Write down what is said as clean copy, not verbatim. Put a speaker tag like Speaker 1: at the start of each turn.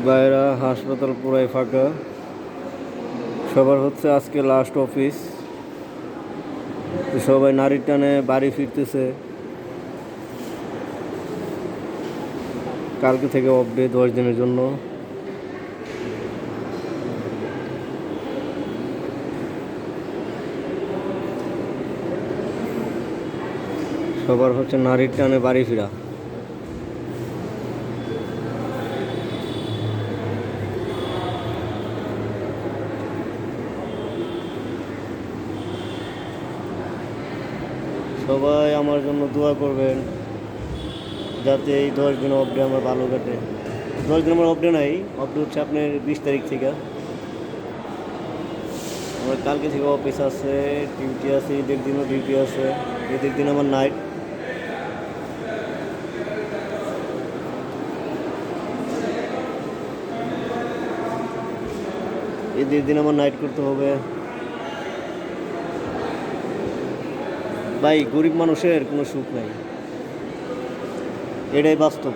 Speaker 1: বাইরা হাসপাতাল পুরাই ফাঁকা। সবার হচ্ছে আজকে লাস্ট অফিস। সবাই নারীর টানে বাড়ি ফিরতেছে। কালকে থেকে অফ ডে 10 দিনের জন্য। সবার হচ্ছে নারীর টানে বাড়ি ফিরা। সবাই আমার জন্য দোয়া করবেন যাতে এই 10 দিন অফ ডে আমার ভালো কাটে। 10 দিন আমার অফ ডে নাই, অফ ডে হচ্ছে আপনার 20 তারিখ থেকে। আমার কালকে থেকে অফিস আছে, ডিউটি আছে, ঈদের দিনও ডিউটি আছে। ঈদের দিন আমার নাইট। ঈদের দিন আমার নাইট করতে হবে। ভাই, গরিব মানুষের কোনো সুখ নাই, এটাই বাস্তব।